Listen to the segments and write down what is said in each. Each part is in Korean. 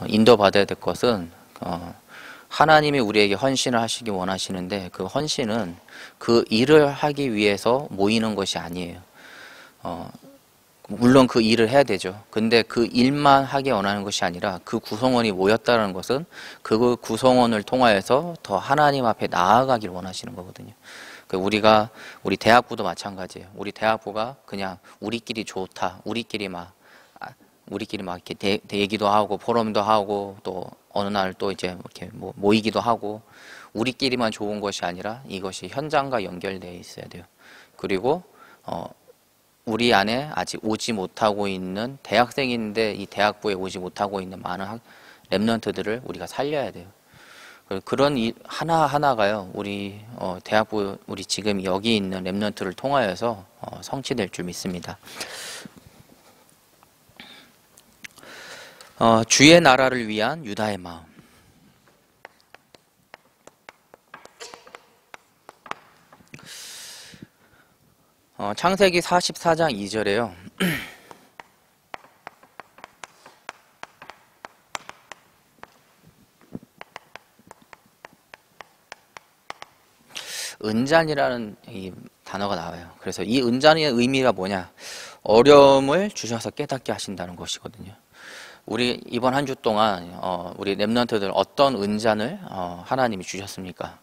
인도받아야 될 것은 하나님이 우리에게 헌신을 하시기 원하시는데 그 헌신은 그 일을 하기 위해서 모이는 것이 아니에요. 물론 그 일을 해야 되죠. 근데 그 일만 하기 원하는 것이 아니라 그 구성원이 모였다는 것은 그 구성원을 통하여서 더 하나님 앞에 나아가길 원하시는 거거든요. 우리 대학부도 마찬가지예요. 우리 대학부가 그냥 우리끼리 좋다, 우리끼리 막 이렇게 얘기도 하고 포럼도 하고 또 어느 날 또 이제 이렇게 모이기도 하고 우리끼리만 좋은 것이 아니라 이것이 현장과 연결되어 있어야 돼요. 그리고 우리 안에 아직 오지 못하고 있는 대학생인데 이 대학부에 오지 못하고 있는 많은 랩런트들을 우리가 살려야 돼요. 그런 일 하나하나가요. 우리 대학부 우리 지금 여기 있는 랩런트를 통하여서 성취될 줄 믿습니다. 주의 나라를 위한 유다의 마음. 창세기 44장 2절에요. 은잔이라는 이 단어가 나와요. 그래서 이 은잔의 의미가 뭐냐? 어려움을 주셔서 깨닫게 하신다는 것이거든요. 우리 이번 한 주 동안 우리 랩런트들 어떤 은잔을 하나님이 주셨습니까?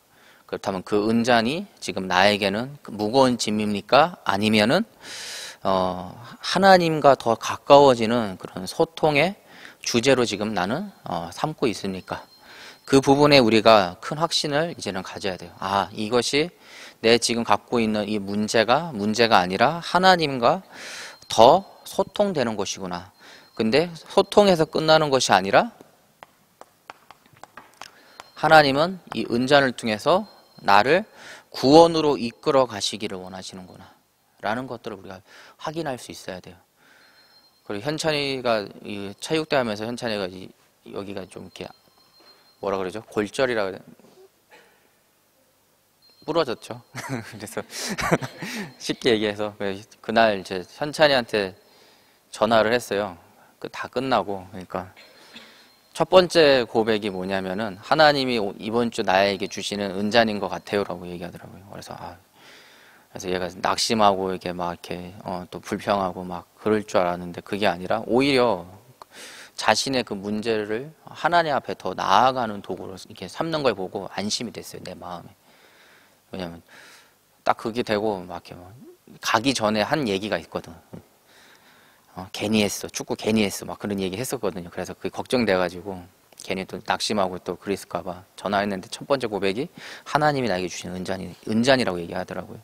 그렇다면 그 은잔이 지금 나에게는 무거운 짐입니까? 아니면은 하나님과 더 가까워지는 그런 소통의 주제로 지금 나는 삼고 있습니까? 그 부분에 우리가 큰 확신을 이제는 가져야 돼요. 이것이 내 지금 갖고 있는 이 문제가 아니라 하나님과 더 소통되는 것이구나. 근데 소통해서 끝나는 것이 아니라 하나님은 이 은잔을 통해서 나를 구원으로 이끌어 가시기를 원하시는구나 라는 것들을 우리가 확인할 수 있어야 돼요. 그리고 현찬이가 이 체육대 하면서 현찬이가 여기가 좀 이렇게 뭐라 그러죠? 골절이라 그래. 부러졌죠. 그래서 쉽게 얘기해서 그날 이제 현찬이한테 전화를 했어요. 다 끝나고. 그러니까 첫 번째 고백이 뭐냐면은 하나님이 이번 주 나에게 주시는 은잔인 것 같아요라고 얘기하더라고요. 그래서 얘가 낙심하고 이렇게 막 이렇게 또 불평하고 막 그럴 줄 알았는데 그게 아니라 오히려 자신의 그 문제를 하나님 앞에 더 나아가는 도구로 이렇게 삼는 걸 보고 안심이 됐어요, 내 마음에. 왜냐면 딱 그게 되고 막 이렇게 가기 전에 한 얘기가 있거든. 괜히 했어, 축구 괜히 했어, 막 그런 얘기 했었거든요. 그래서 그게 걱정돼가지고 괜히 또 낙심하고 또 그랬을까봐 전화했는데 첫 번째 고백이 하나님이 나에게 주신 은잔이라고 얘기하더라고요.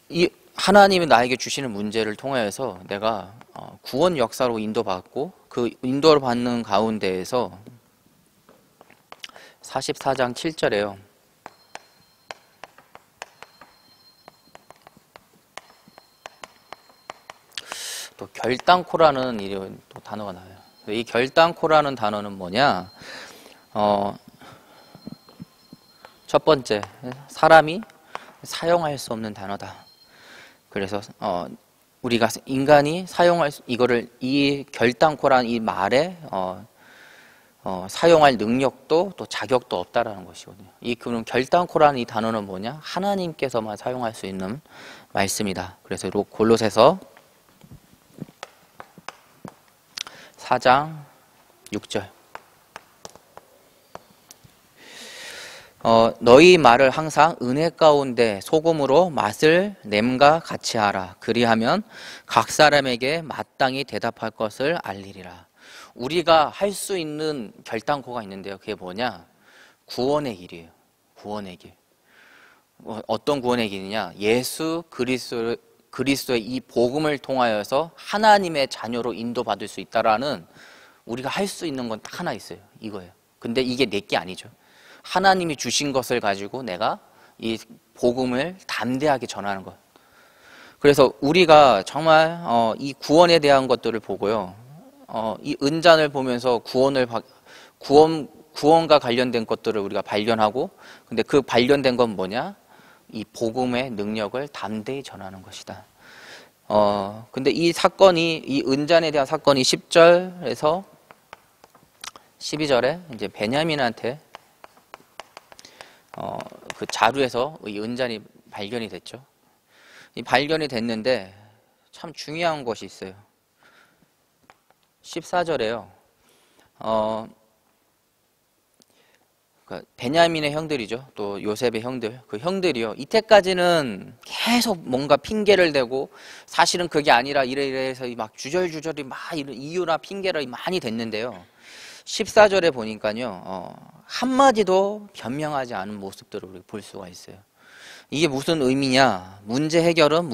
이 하나님이 나에게 주시는 문제를 통해서 내가 구원 역사로 인도받고 그 인도를 받는 가운데에서 44장 7절에요. 또 결단코라는 이런 또 단어가 나와요. 이 결단코라는 단어는 뭐냐? 첫 번째, 사람이 사용할 수 없는 단어다. 그래서 우리가 인간이 사용할 이 결단코라는 이 말에 사용할 능력도 또 자격도 없다라는 것이거든요. 그럼 결단코라는 이 단어는 뭐냐? 하나님께서만 사용할 수 있는 말씀이다. 그래서 골로새서 4장 6절. 너희 말을 항상 은혜 가운데 소금으로 맛을 냄과 같이 하라. 그리하면 각 사람에게 마땅히 대답할 것을 알리리라. 우리가 할 수 있는 결단코가 있는데요. 그게 뭐냐? 구원의 길이에요. 구원의 길. 어떤 구원의 길이냐? 예수 그리스도의 이 복음을 통하여서 하나님의 자녀로 인도받을 수 있다라는 우리가 할 수 있는 건 딱 하나 있어요. 이거예요. 근데 이게 내게 아니죠. 하나님이 주신 것을 가지고 내가 이 복음을 담대하게 전하는 것. 그래서 우리가 정말 이 구원에 대한 것들을 보고요. 이 은잔을 보면서 구원과 관련된 것들을 우리가 발견하고, 근데 그 발견된 건 뭐냐? 이 복음의 능력을 담대히 전하는 것이다. 근데 이 사건이, 이 은잔에 대한 사건이 10절에서 12절에 이제 베냐민한테 그 자루에서 이 은잔이 발견이 됐죠. 이 발견이 됐는데 참 중요한 것이 있어요. 14절에요. 그러니까 베냐민의 형들이죠. 또 요셉의 형들, 그 형들이요. 이때까지는 계속 뭔가 핑계를 대고 사실은 그게 아니라 이래 해서 막 주절주절이 막 이런 이유나 핑계를 많이 댔는데요. 14절에 보니까요, 한마디도 변명하지 않은 모습들을 우리 볼 수가 있어요. 이게 무슨 의미냐? 문제 해결은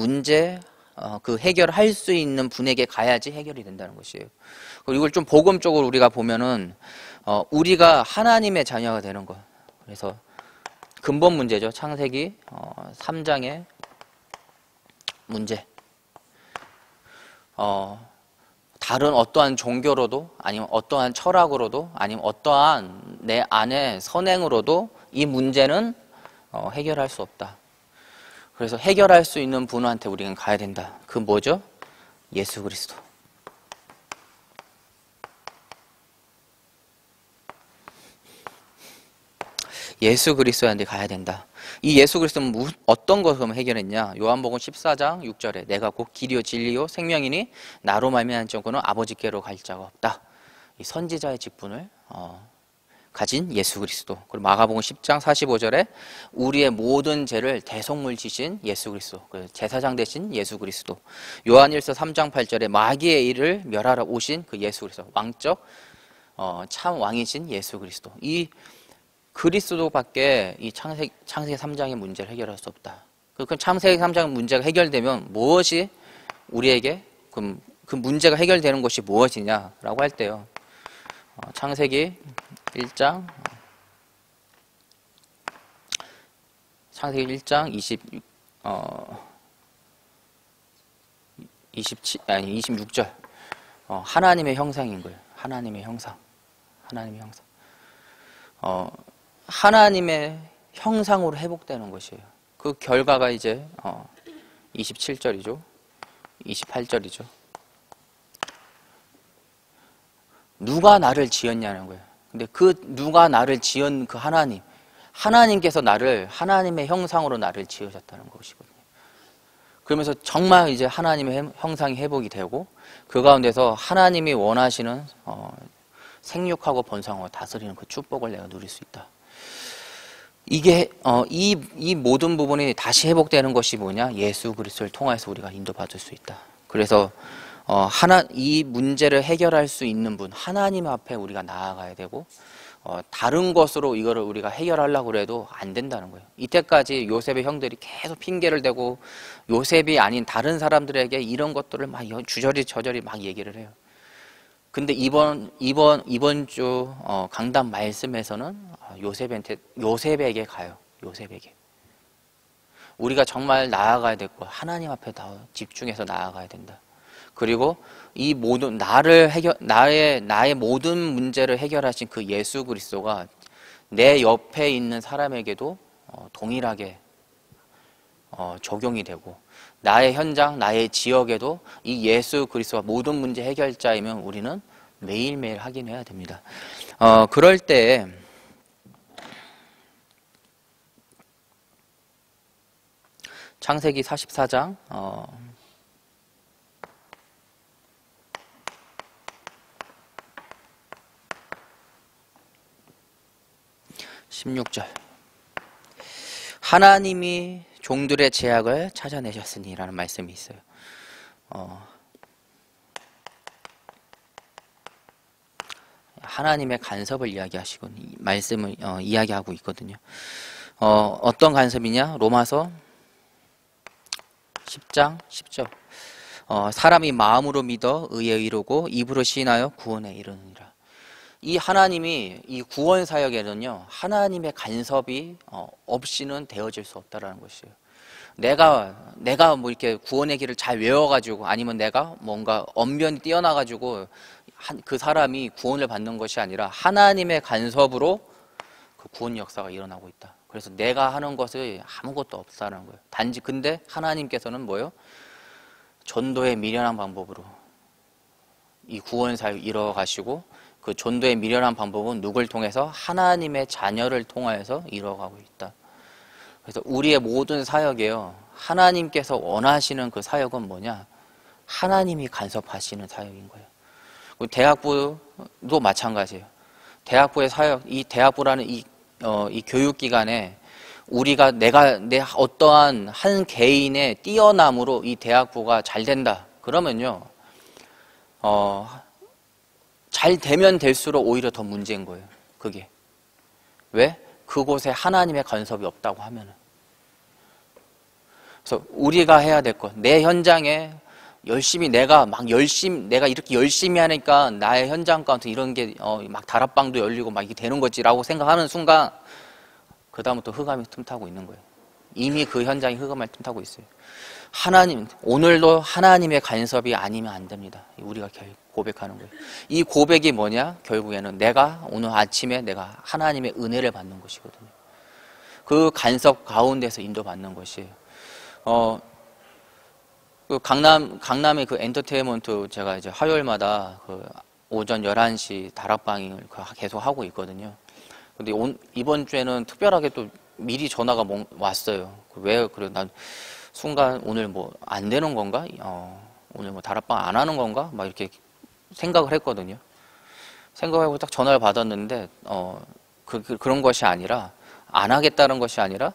그 해결할 수 있는 분에게 가야지 해결이 된다는 것이에요. 그리고 이걸 좀 복음적으로 우리가 보면은, 우리가 하나님의 자녀가 되는 것. 그래서 근본 문제죠. 창세기 3장의 문제. 다른 어떠한 종교로도, 아니면 어떠한 철학으로도, 아니면 어떠한 내 안의 선행으로도 이 문제는 해결할 수 없다. 그래서 해결할 수 있는 분한테 우리는 가야 된다. 그 뭐죠? 예수 그리스도. 예수 그리스도한테 가야 된다. 이 예수 그리스도는 어떤 것을 해결했냐? 요한복음 14장 6절에 내가 곧 길이요 진리요 생명이니 나로 말미암지 않고는 아버지께로 갈 자가 없다. 이 선지자의 직분을 가진 예수 그리스도. 그리고 마가복음 10장 45절에 우리의 모든 죄를 대속물 지신 예수 그리스도, 제사장 되신 예수 그리스도. 요한일서 3장 8절에 마귀의 일을 멸하러 오신 그 예수 그리스도, 왕적 참 왕이신 예수 그리스도. 이 그리스도밖에 이 창세기 3장의 문제를 해결할 수 없다. 그럼 창세기 3장 문제가 해결되면 무엇이 우리에게 그 문제가 해결되는 것이 무엇이냐라고 할 때요. 창세기 1장 26절 하나님의 형상인 거예요. 하나님의 형상. 하나님의 형상으로 회복되는 것이에요. 그 결과가 이제 27절이죠. 28절이죠. 누가 나를 지었냐는 거예요. 근데 그 누가 나를 지은 그 하나님께서 나를 하나님의 형상으로 나를 지으셨다는 것이거든요. 그러면서 정말 이제 하나님의 형상이 회복이 되고 그 가운데서 하나님이 원하시는 생육하고 번성하고 다스리는 그 축복을 내가 누릴 수 있다. 이게 이 모든 부분이 다시 회복되는 것이 뭐냐? 예수 그리스도를 통해서 우리가 인도받을 수 있다. 그래서 이 문제를 해결할 수 있는 분 하나님 앞에 우리가 나아가야 되고 다른 것으로 이거를 우리가 해결하려고 해도 안 된다는 거예요. 이때까지 요셉의 형들이 계속 핑계를 대고 요셉이 아닌 다른 사람들에게 이런 것들을 막 주저리 저저리 막 얘기를 해요. 근데 이번 주 강단 말씀에서는 요셉에게 가요. 요셉에게. 우리가 정말 나아가야 될 거 하나님 앞에 더 집중해서 나아가야 된다. 그리고 이 모든 나의 모든 문제를 해결하신 그 예수 그리스도가 내 옆에 있는 사람에게도 동일하게 적용이 되고 나의 현장, 나의 지역에도 이 예수 그리스도가 모든 문제 해결자이면 우리는 매일매일 확인해야 됩니다. 그럴 때 창세기 44장 16절 하나님이 종들의 죄악을 찾아내셨으니 라는 말씀이 있어요. 하나님의 간섭을 이야기하시고 말씀을 이야기하고 있거든요. 어떤 간섭이냐? 로마서 10장 10절 사람이 마음으로 믿어 의에 이르고 입으로 시인하여 구원에 이르느니라. 이 하나님이 이 구원 사역에는요 하나님의 간섭이 없이는 되어질 수 없다라는 것이에요. 내가 뭐 이렇게 구원의 길을 잘 외워가지고 아니면 내가 뭔가 언변이 뛰어나가지고 그 사람이 구원을 받는 것이 아니라 하나님의 간섭으로 그 구원 역사가 일어나고 있다. 그래서 내가 하는 것이 아무것도 없다는 거예요. 단지 근데 하나님께서는 뭐요? 전도의 미련한 방법으로 이 구원 사역 이뤄가시고, 그 전도의 미련한 방법은 누굴 통해서? 하나님의 자녀를 통하여서 이뤄가고 있다. 그래서 우리의 모든 사역이에요, 하나님께서 원하시는 그 사역은 뭐냐? 하나님이 간섭하시는 사역인 거예요. 대학부도 마찬가지예요. 대학부의 사역, 이 대학부라는 이 교육기관에 우리가 내 어떠한 한 개인의 뛰어남으로 이 대학부가 잘 된다 그러면요, 잘 되면 될수록 오히려 더 문제인 거예요. 그게 왜? 그곳에 하나님의 간섭이 없다고 하면은. 그래서 우리가 해야 될 것, 내 현장에 열심히 내가 이렇게 열심히 하니까 나의 현장 가운데 이런 게 막 다락방도 열리고 막 이게 되는 거지라고 생각하는 순간, 그 다음부터 흑암이 틈타고 있는 거예요. 이미 그 현장이 흑암을 틈타고 있어요. 오늘도 하나님의 간섭이 아니면 안 됩니다. 우리가 고백하는 거예요. 이 고백이 뭐냐? 결국에는 내가 오늘 아침에 내가 하나님의 은혜를 받는 것이거든요. 그 간섭 가운데서 인도받는 것이에요. 그 강남의 그 엔터테인먼트 제가 이제 화요일마다 그 오전 11시 다락방을 계속 하고 있거든요. 근데 이번 주에는 특별하게 또 미리 전화가 왔어요. 왜 그래? 난 순간 오늘 뭐 안 되는 건가? 오늘 뭐 다락방 안 하는 건가? 막 이렇게 생각을 했거든요. 생각하고 딱 전화를 받았는데 그런 것이 아니라, 안 하겠다는 것이 아니라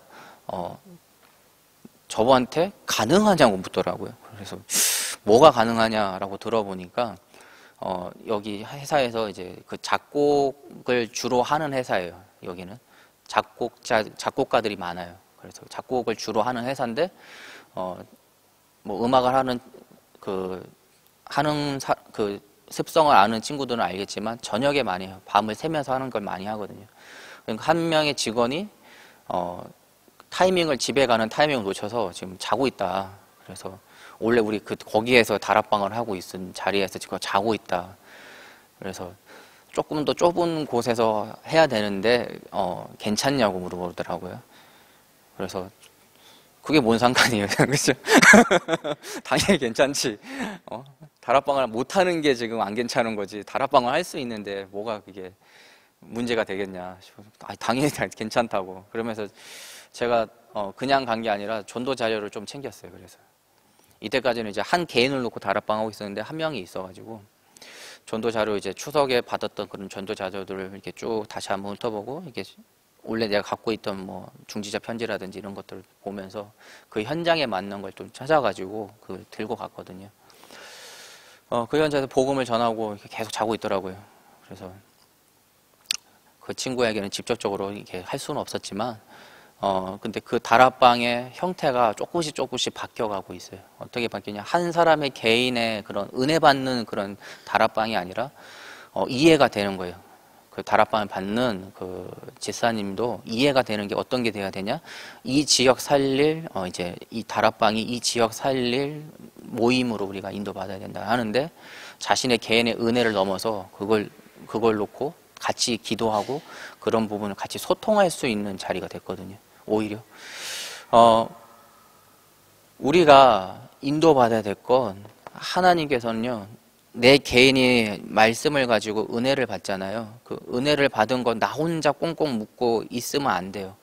저한테 가능하냐고 묻더라고요. 그래서 뭐가 가능하냐라고 들어보니까 여기 회사에서 이제 그 작곡을 주로 하는 회사예요. 여기는 작곡가들이 많아요. 그래서 작곡을 주로 하는 회사인데 뭐 음악을 하는 그 습성을 아는 친구들은 알겠지만 저녁에 많이 해요. 밤을 새면서 하는 걸 많이 하거든요. 그러니까 한 명의 직원이 집에 가는 타이밍을 놓쳐서 지금 자고 있다. 그래서 원래 우리 거기에서 다락방을 하고 있은 자리에서 지금 자고 있다. 그래서 조금 더 좁은 곳에서 해야 되는데 괜찮냐고 물어보더라고요. 그래서 그게 뭔 상관이에요, 그죠? 당연히 괜찮지. 다락방을 못 하는 게 지금 안 괜찮은 거지. 다락방을 할 수 있는데 뭐가 그게 문제가 되겠냐 싶어서, 당연히 괜찮다고. 그러면서 제가 그냥 간 게 아니라 전도 자료를 좀 챙겼어요. 그래서 이때까지는 이제 한 개인을 놓고 다락방 하고 있었는데 한 명이 있어가지고 전도 자료, 이제 추석에 받았던 그런 전도 자료들을 이렇게 쭉 다시 한번 훑어보고, 이게 원래 내가 갖고 있던 뭐 중지자 편지라든지 이런 것들을 보면서 그 현장에 맞는 걸 좀 찾아가지고 그걸 들고 갔거든요. 그 현장에서 복음을 전하고 이렇게 계속 자고 있더라고요. 그래서 그 친구에게는 직접적으로 이렇게 할 수는 없었지만, 근데 그 다락방의 형태가 조금씩 바뀌어가고 있어요. 어떻게 바뀌냐? 한 사람의 개인의 그런 은혜 받는 그런 다락방이 아니라, 이해가 되는 거예요. 그 다락방을 받는 그 집사님도 이해가 되는 게 어떤 게 돼야 되냐? 이 지역 살릴, 이제 이 다락방이 이 지역 살릴 모임으로 우리가 인도받아야 된다 하는데, 자신의 개인의 은혜를 넘어서 그걸 놓고 같이 기도하고 그런 부분을 같이 소통할 수 있는 자리가 됐거든요. 오히려 우리가 인도받아야 될 건, 하나님께서는요, 내 개인이 말씀을 가지고 은혜를 받잖아요. 그 은혜를 받은 건 나 혼자 꽁꽁 묶고 있으면 안 돼요.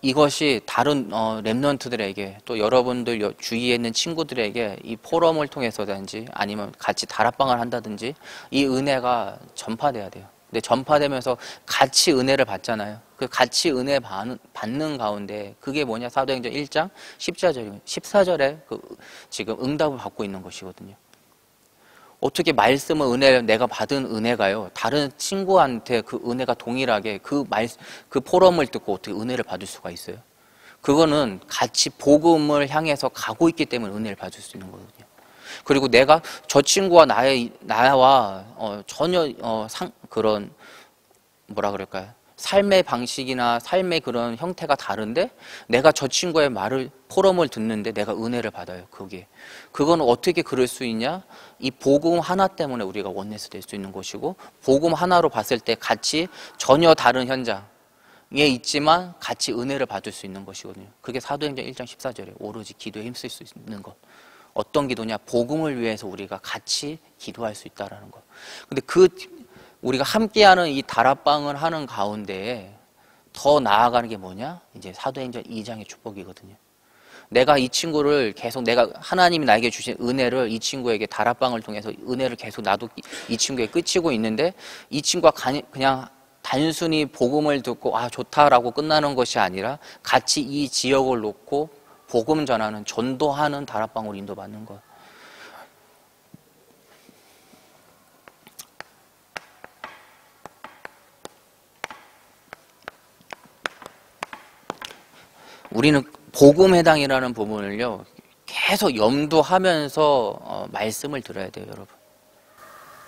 이것이 다른 렘넌트들에게, 또 여러분들 주위에 있는 친구들에게 이 포럼을 통해서든지 아니면 같이 다락방을 한다든지 이 은혜가 전파돼야 돼요. 근데 전파되면서 같이 은혜를 받잖아요. 그 같이 은혜 받는 가운데 그게 뭐냐? 사도행전 1장 14절에 지금 응답을 받고 있는 것이거든요. 어떻게 말씀의 은혜를, 내가 받은 은혜가요, 다른 친구한테 그 은혜가 동일하게 그 포럼을 듣고 어떻게 은혜를 받을 수가 있어요? 그거는 같이 복음을 향해서 가고 있기 때문에 은혜를 받을 수 있는 거거든요. 그리고 내가 저 친구와 나와 전혀 그런 뭐라 그럴까요? 삶의 방식이나 삶의 그런 형태가 다른데, 내가 저 친구의 포럼을 듣는데 내가 은혜를 받아요. 그거는 어떻게 그럴 수 있냐? 이 복음 하나 때문에 우리가 원네스 될 수 있는 것이고, 복음 하나로 봤을 때 같이 전혀 다른 현장, 있지만 같이 은혜를 받을 수 있는 것이거든요. 그게 사도행전 1장 14절에 오로지 기도에 힘쓸 수 있는 것. 어떤 기도냐? 복음을 위해서 우리가 같이 기도할 수 있다라는 것. 근데 우리가 함께하는 이 다락방을 하는 가운데에 더 나아가는 게 뭐냐? 이제 사도행전 2장의 축복이거든요. 내가 이 친구를 계속 하나님이 나에게 주신 은혜를 이 친구에게 다락방을 통해서 은혜를 계속 나도 이 친구에게 끼치고 있는데 이 친구가 그냥 단순히 복음을 듣고 좋다라고 끝나는 것이 아니라 같이 이 지역을 놓고 복음 전하는 전도하는 다락방으로 인도받는 것. 우리는 복음회당이라는 부분을요 계속 염두하면서 말씀을 들어야 돼요, 여러분.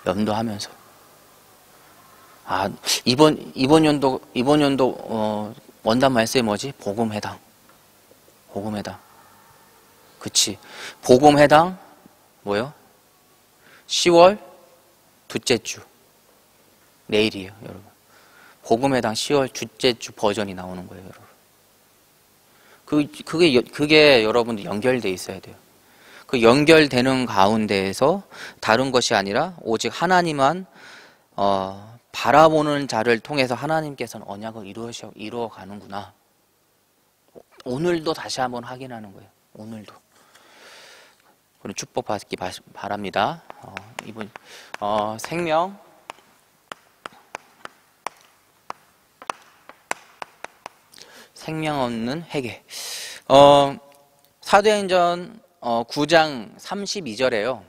염두하면서. 이번 연도 원단 말씀이 뭐지? 복음회당. 그치. 복음회당 뭐요? 10월 둘째 주. 내일이에요, 여러분. 복음회당 10월 둘째 주 버전이 나오는 거예요, 여러분. 그게 여러분들 연결돼 있어야 돼요. 그 연결되는 가운데에서 다른 것이 아니라 오직 하나님만 바라보는 자를 통해서 하나님께서는 언약을 이루어가는구나. 오늘도 다시 한번 확인하는 거예요. 오늘도. 그럼 축복받기 바랍니다. 이번 생명 없는 회개. 사도행전 9장 32절에요.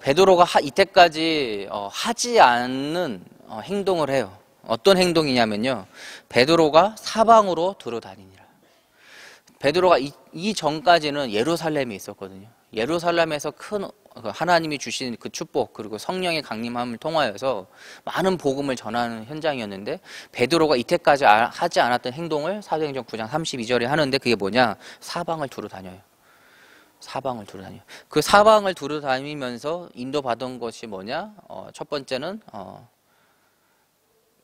베드로가 이때까지 하지 않는 행동을 해요. 어떤 행동이냐면요. 베드로가 사방으로 두루다니니라. 베드로가 이 전까지는 예루살렘에 있었거든요. 예루살렘에서 큰 하나님이 주신 그 축복 그리고 성령의 강림함을 통하여서 많은 복음을 전하는 현장이었는데 베드로가 이때까지 하지 않았던 행동을 사도행전 9장 32절에 하는데 그게 뭐냐? 사방을 두루다녀요. 그 사방을 두루다니면서 인도받은 것이 뭐냐? 첫 번째는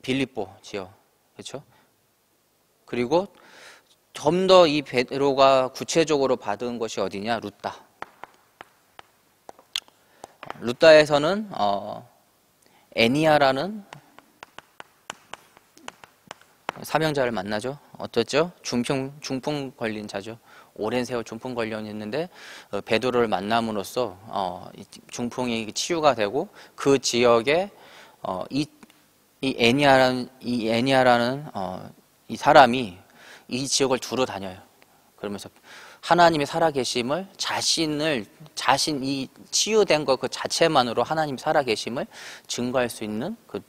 빌립보 지역, 그렇죠? 그리고 좀 더 이 베드로가 구체적으로 받은 것이 어디냐? 루다에서는 애니아라는 사명자를 만나죠. 어떻죠? 중풍 걸린 자죠. 오랜 세월 중풍 걸렸는데 베드로를 만남으로써 중풍이 치유가 되고 그 지역에 이 애니아라는 이 사람이 이 지역을 두루 다녀요. 그러면서 하나님이 살아계심을 자신이 치유된 것 그 자체만으로 하나님 살아계심을 증거할 수 있는 그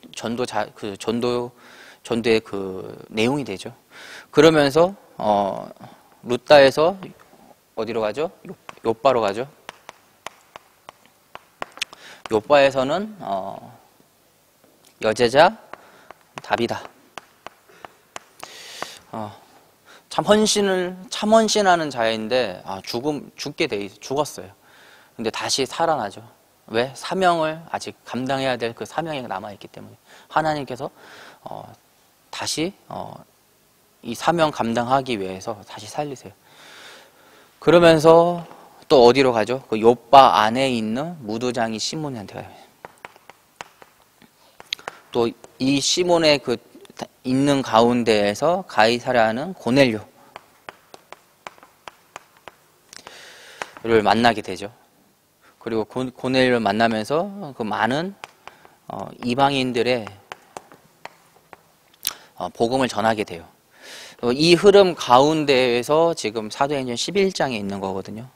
전도의 그 내용이 되죠. 그러면서 루다에서 어디로 가죠? 요빠로 가죠. 요빠에서는 여제자 다비다. 참 헌신하는 자인데 죽었어요. 근데 다시 살아나죠. 왜? 사명을 아직 감당해야 될 그 사명이 남아있기 때문에 하나님께서 다시 이 사명 감당하기 위해서 다시 살리세요. 그러면서 또 어디로 가죠? 그 요빠 안에 있는 무도장이 시몬한테 가요. 또 이 시몬의 그 있는 가운데에서 가이사랴는 고넬료를 만나게 되죠. 그리고 고넬료를 만나면서 그 많은 이방인들의 복음을 전하게 돼요. 이 흐름 가운데에서 지금 사도행전 11장에 있는 거거든요.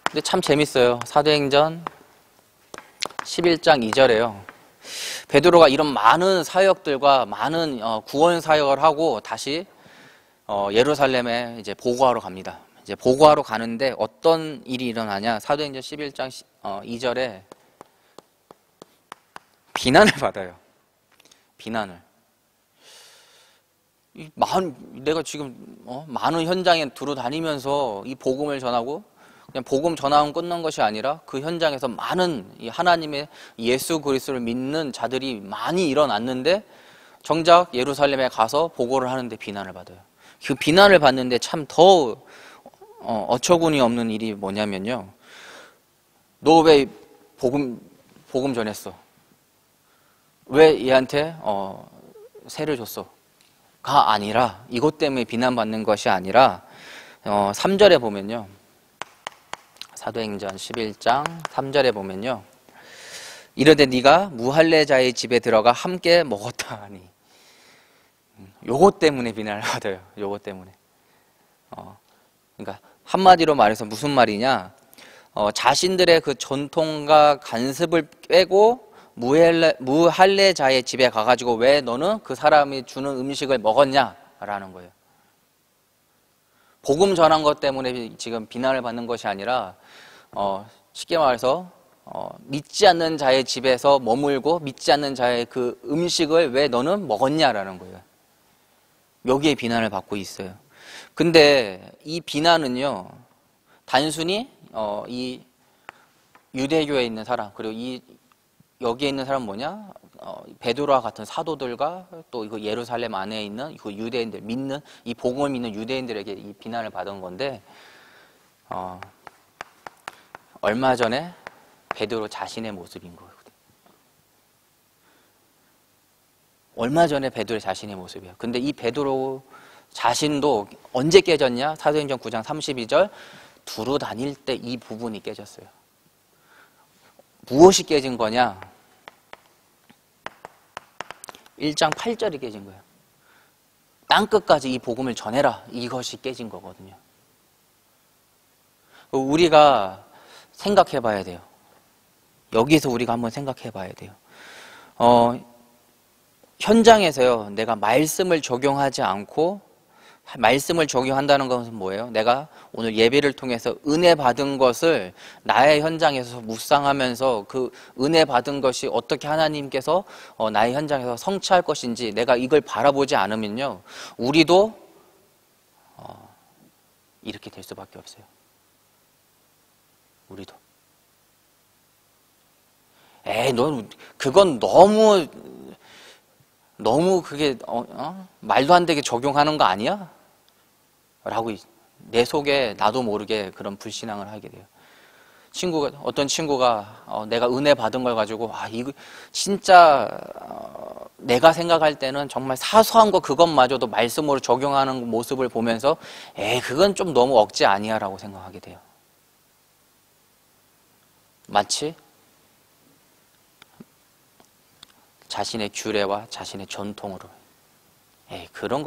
근데 참 재밌어요. 사도행전 11장 2절에요. 베드로가 이런 많은 사역들과 많은 구원 사역을 하고 다시 예루살렘에 이제 보고하러 갑니다. 이제 보고하러 가는데 어떤 일이 일어나냐? 사도행전 11장 2절에 비난을 받아요. 비난을. 내가 지금 많은 현장에 두루 다니면서 이 복음을 전하고 그냥 복음 전하면 끝난 것이 아니라 그 현장에서 많은 이 하나님의 예수 그리스도를 믿는 자들이 많이 일어났는데 정작 예루살렘에 가서 보고를 하는데 비난을 받아요. 그 비난을 받는데 참 더 어처구니 없는 일이 뭐냐면요. 너 왜 복음 전했어? 왜 얘한테 세를 줬어? 가 아니라, 이것 때문에 비난받는 것이 아니라 3절에 보면요. 사도행전 11장 3절에 보면요. 이르되 네가 무할례자의 집에 들어가 함께 먹었다 하니, 요것 때문에 비난을 받아요. 요것 때문에. 그러니까 한마디로 말해서 무슨 말이냐, 자신들의 그 전통과 간습을 빼고 무할례자의 집에 가가지고 왜 너는 그 사람이 주는 음식을 먹었냐라는 거예요. 복음 전한 것 때문에 지금 비난을 받는 것이 아니라 쉽게 말해서 믿지 않는 자의 집에서 머물고 믿지 않는 자의 그 음식을 왜 너는 먹었냐라는 거예요. 여기에 비난을 받고 있어요. 근데 이 비난은요, 단순히 이 유대교에 있는 사람, 그리고 여기에 있는 사람은 뭐냐? 베드로와 같은 사도들과 또 이거 예루살렘 안에 있는 그 유대인들, 믿는, 이 복음을 믿는 유대인들에게 이 비난을 받은 건데, 얼마 전에 베드로 자신의 모습인 거거든요. 얼마 전에 베드로 자신의 모습이에요. 근데 이 베드로 자신도 언제 깨졌냐? 사도행전 9장 32절, 두루 다닐 때 이 부분이 깨졌어요. 무엇이 깨진 거냐? 1장 8절이 깨진 거예요. 땅끝까지 이 복음을 전해라. 이것이 깨진 거거든요. 우리가 생각해 봐야 돼요. 여기서 우리가 한번 생각해 봐야 돼요. 현장에서요, 내가 말씀을 적용하지 않고, 말씀을 적용한다는 것은 뭐예요? 내가 오늘 예배를 통해서 은혜 받은 것을 나의 현장에서 묵상하면서 그 은혜 받은 것이 어떻게 하나님께서 나의 현장에서 성취할 것인지 내가 이걸 바라보지 않으면요, 우리도 이렇게 될 수밖에 없어요. 우리도. 넌 그건 너무 그게 말도 안 되게 적용하는 거 아니야? 라고 내 속에 나도 모르게 그런 불신앙을 하게 돼요. 어떤 친구가 내가 은혜 받은 걸 가지고 이거 진짜 내가 생각할 때는 정말 사소한 거 그것마저도 말씀으로 적용하는 모습을 보면서 그건 좀 너무 억지 아니야 라고 생각하게 돼요. 마치 자신의 규례와 자신의 전통으로 그런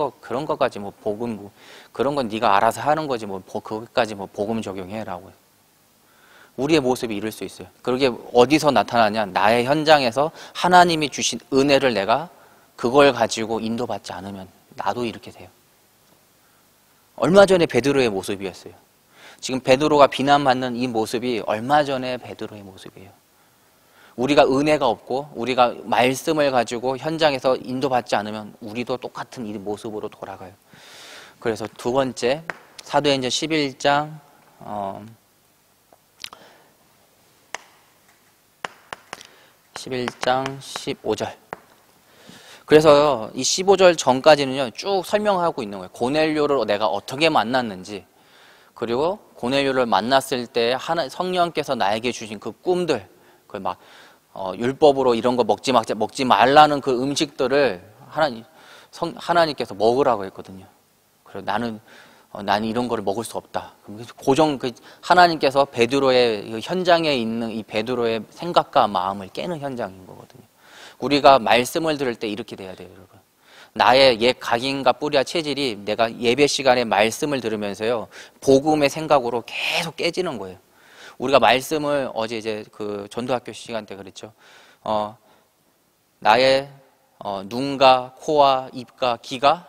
거까지 복음 그런 건 네가 알아서 하는 거지 그것까지 복음 적용해라고. 우리의 모습이 이럴 수 있어요. 그게 어디서 나타나냐? 나의 현장에서 하나님이 주신 은혜를 내가 그걸 가지고 인도받지 않으면 나도 이렇게 돼요. 얼마 전에 베드로의 모습이었어요. 지금 베드로가 비난받는 이 모습이 얼마 전에 베드로의 모습이에요. 우리가 은혜가 없고 우리가 말씀을 가지고 현장에서 인도받지 않으면 우리도 똑같은 이 모습으로 돌아가요. 그래서 두 번째, 사도행전 11장 15절. 그래서 이 15절 전까지는요, 쭉 설명하고 있는 거예요. 고넬료를 내가 어떻게 만났는지, 그리고 고넬료를 만났을 때 성령께서 나에게 주신 그 꿈들, 율법으로 이런 거 먹지 말라는 그 음식들을 하나님께서 먹으라고 했거든요. 그래서 나는 이런 거를 먹을 수 없다. 하나님께서 베드로의 현장에 있는 이 베드로의 생각과 마음을 깨는 현장인 거거든요. 우리가 말씀을 들을 때 이렇게 돼야 돼요, 여러분. 나의 옛 각인과 뿌리와 체질이 내가 예배 시간에 말씀을 들으면서요, 복음의 생각으로 계속 깨지는 거예요. 우리가 말씀을 어제 이제 그 전도학교 시간 때 그랬죠. 나의 눈과 코와 입과 귀가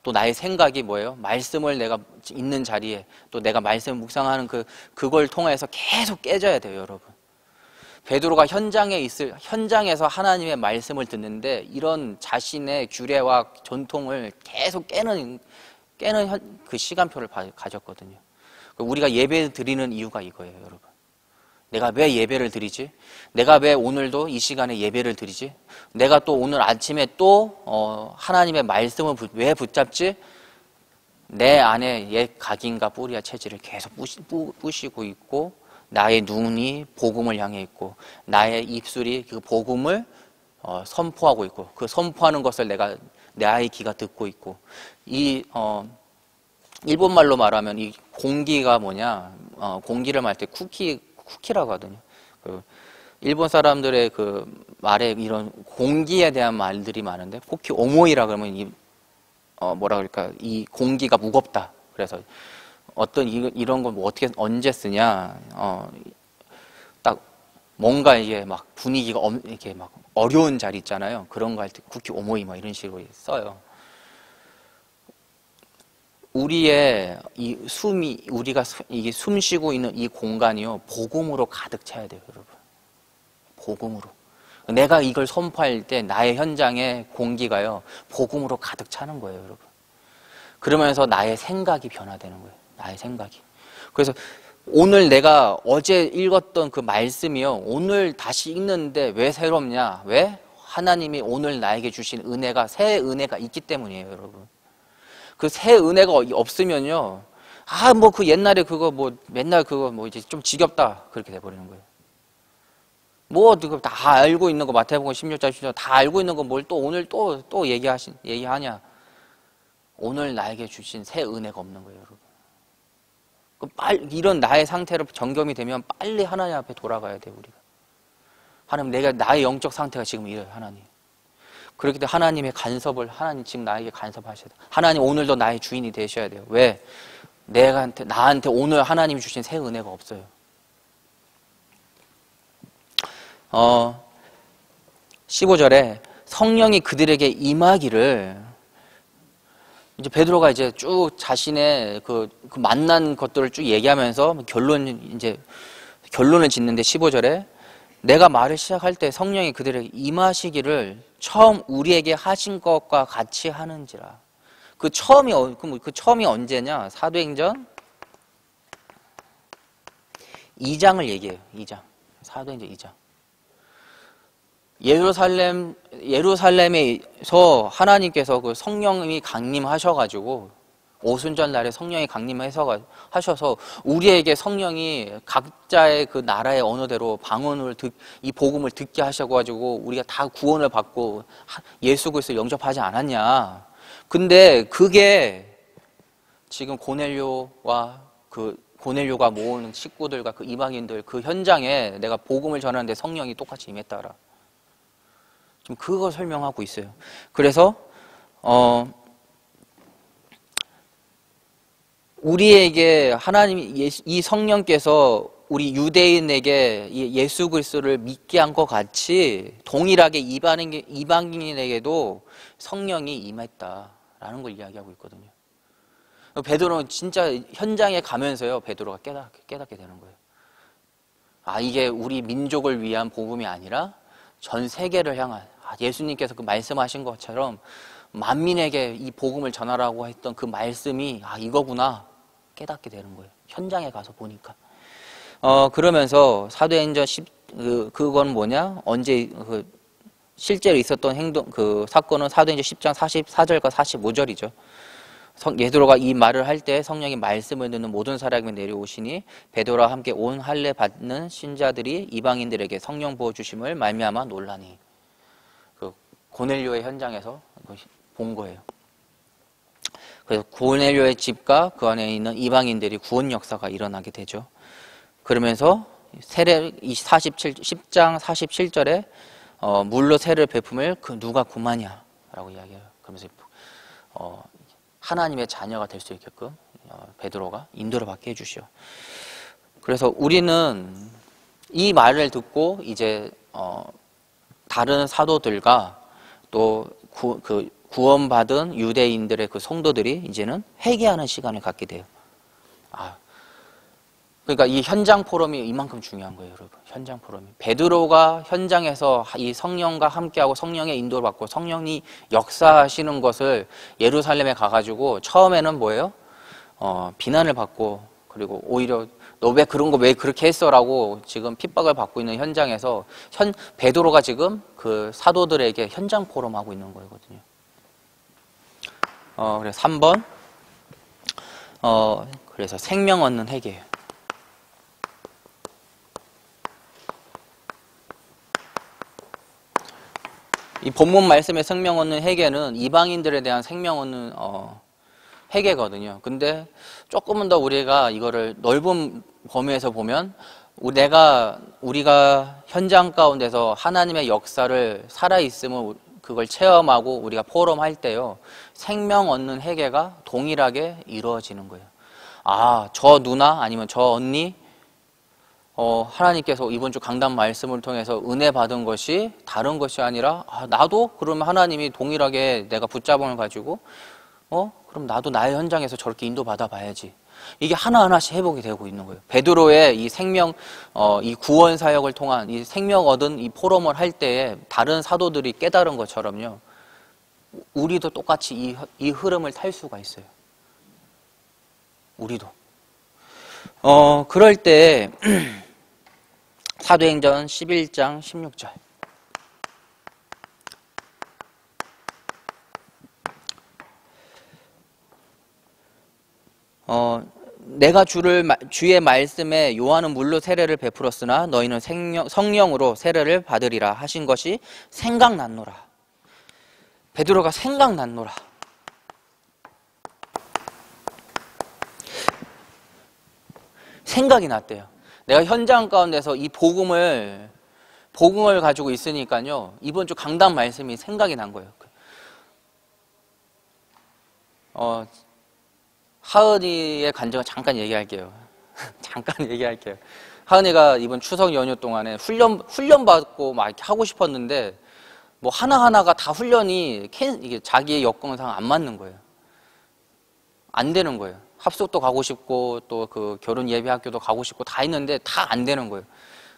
또 나의 생각이 뭐예요? 말씀을 내가 있는 자리에 또 내가 말씀을 묵상하는 그걸 통해서 계속 깨져야 돼요, 여러분. 베드로가 현장에서 하나님의 말씀을 듣는데 이런 자신의 규례와 전통을 계속 깨는 그 시간표를 가졌거든요. 우리가 예배 드리는 이유가 이거예요, 여러분. 내가 왜 예배를 드리지? 내가 왜 오늘도 이 시간에 예배를 드리지? 내가 또 오늘 아침에 또 하나님의 말씀을 왜 붙잡지? 내 안에 옛 각인과 뿌리와 체질을 계속 부시고 있고, 나의 눈이 복음을 향해 있고, 나의 입술이 그 복음을 선포하고 있고, 그 선포하는 것을 나의 귀가 듣고 있고, 일본말로 말하면 이 공기가 뭐냐, 공기를 말할 때 쿠키라고 하거든요. 일본 사람들의 그 말에 이런 공기에 대한 말들이 많은데, 쿠키 오모이라 그러면 뭐라 그럴까, 이 공기가 무겁다. 그래서 이런 건 뭐 어떻게 언제 쓰냐, 딱 뭔가 이게 막 분위기가 이렇게 막 어려운 자리 있잖아요. 그런 거 할 때 쿠키 오모이 막 이런 식으로 써요. 우리의 우리가 이게 숨 쉬고 있는 이 공간이요, 복음으로 가득 차야 돼요, 여러분. 복음으로. 내가 이걸 선포할 때 나의 현장의 공기가요, 복음으로 가득 차는 거예요, 여러분. 그러면서 나의 생각이 변화되는 거예요, 나의 생각이. 그래서 오늘 내가 어제 읽었던 그 말씀이요, 오늘 다시 읽는데 왜 새롭냐? 왜? 하나님이 오늘 나에게 주신 새 은혜가 있기 때문이에요, 여러분. 그 새 은혜가 없으면요, 뭐 그 옛날에 그거 뭐 맨날 그거 뭐 이제 좀 지겹다, 그렇게 돼버리는 거예요. 뭐 다 알고 있는 거, 마태복음 16장 16장 다 알고 있는 거 뭘 또 오늘 또 얘기하냐? 오늘 나에게 주신 새 은혜가 없는 거예요, 여러분. 이런 나의 상태로 점검이 되면 빨리 하나님 앞에 돌아가야 돼요, 우리가. 하나님, 나의 영적 상태가 지금 이래요, 하나님. 그렇기 때문에 하나님의 간섭을, 하나님 지금 나에게 간섭하셔야 돼요. 하나님 오늘도 나의 주인이 되셔야 돼요. 왜? 나한테 오늘 하나님이 주신 새 은혜가 없어요. 15절에 성령이 그들에게 임하기를, 이제 베드로가 이제 쭉 자신의 그 만난 것들을 쭉 얘기하면서 결론을 짓는데, 15절에 내가 말을 시작할 때 성령이 그들에게 임하시기를 처음 우리에게 하신 것과 같이 하는지라. 그 처음이 언제냐? 사도행전 2장을 얘기해요. 2장. 사도행전 2장. 예루살렘에서 하나님께서 그 성령이 강림하셔가지고, 오순절 날에 성령이 강림하셔서 우리에게 성령이 각자의 그 나라의 언어대로 이 복음을 듣게 하셔가지고 우리가 다 구원을 받고 예수 그리스도를 영접하지 않았냐. 근데 그게 지금 고넬료가 모으는 식구들과 그 이방인들 그 현장에 내가 복음을 전하는데 성령이 똑같이 임했다라. 지금 그거 설명하고 있어요. 그래서 우리에게 이 성령께서 우리 유대인에게 예수 그리스도를 믿게 한 것 같이 동일하게 이방인에게도 성령이 임했다라는 걸 이야기하고 있거든요. 베드로는 진짜 현장에 가면서요, 베드로가 깨닫게 되는 거예요. 이게 우리 민족을 위한 복음이 아니라 전 세계를 향한, 예수님께서 그 말씀하신 것처럼 만민에게 이 복음을 전하라고 했던 그 말씀이 이거구나 깨닫게 되는 거예요. 현장에 가서 보니까. 그러면서 사도행전 그건 뭐냐? 언제 실제로 있었던 사건은 사도행전 10장 44절과 45절이죠. 베드로가 이 말을 할 때 성령이 말씀을 듣는 모든 사람에게 내려오시니 베드로와 함께 온 할례 받는 신자들이 이방인들에게 성령 부어 주심을 말미암아 놀라니. 고넬료의 현장에서 본 거예요. 그래서 고넬료의 집과 그 안에 있는 이방인들이 구원 역사가 일어나게 되죠. 그러면서 10장 47절에 물로 세를 베품을 누가 구하냐 라고 이야기해요. 그러면서 하나님의 자녀가 될 수 있게끔 베드로가 인도를 받게 해주시오. 그래서 우리는 이 말을 듣고 이제 다른 사도들과 또 구원받은 유대인들의 그 성도들이 이제는 회개하는 시간을 갖게 돼요. 그러니까 이 현장 포럼이 이만큼 중요한 거예요, 여러분. 현장 포럼이. 베드로가 현장에서 이 성령과 함께하고 성령의 인도를 받고 성령이 역사하시는 것을 예루살렘에 가가지고 처음에는 뭐예요? 비난을 받고 그리고 오히려 너 왜 그런 거 왜 그렇게 했어라고 지금 핍박을 받고 있는 현장에서 베드로가 지금 그 사도들에게 현장 포럼하고 있는 거거든요. 그래서 3번 그래서 생명 얻는 회개예요. 이 본문 말씀의 생명 얻는 회개는 이방인들에 대한 생명 얻는 회개거든요. 근데 조금은 더 우리가 이거를 넓은 범위에서 보면 우리가 현장 가운데서 하나님의 역사를 살아있음을 그걸 체험하고 우리가 포럼할 때요, 생명 얻는 회개가 동일하게 이루어지는 거예요. 아, 저 누나 아니면 저 언니 하나님께서 이번 주 강단 말씀을 통해서 은혜 받은 것이 다른 것이 아니라 나도 그러면 하나님이 동일하게 내가 붙잡음을 가지고 그럼 나도 나의 현장에서 저렇게 인도받아 봐야지. 이게 하나하나씩 회복이 되고 있는 거예요. 베드로의 이 생명, 이 구원 사역을 통한 이 생명 얻은 이 포럼을 할 때에 다른 사도들이 깨달은 것처럼요, 우리도 똑같이 이 흐름을 탈 수가 있어요. 우리도. 그럴 때 사도행전 11장 16절. 내가 주의 말씀에 요한은 물로 세례를 베풀었으나 너희는 성령으로 세례를 받으리라 하신 것이 생각났노라. 베드로가 생각났노라. 생각이 났대요. 내가 현장 가운데서 이 복음을 가지고 있으니까요, 이번 주 강단 말씀이 생각이 난 거예요. 하은이의 간증을 잠깐 얘기할게요. 하은이가 이번 추석 연휴 동안에 훈련 받고 막 이렇게 하고 싶었는데 뭐 하나하나가 다 훈련이 이게 자기의 여건상 안 맞는 거예요. 안 되는 거예요. 합숙도 가고 싶고 또 그 결혼 예배 학교도 가고 싶고 다 있는데 다 안 되는 거예요.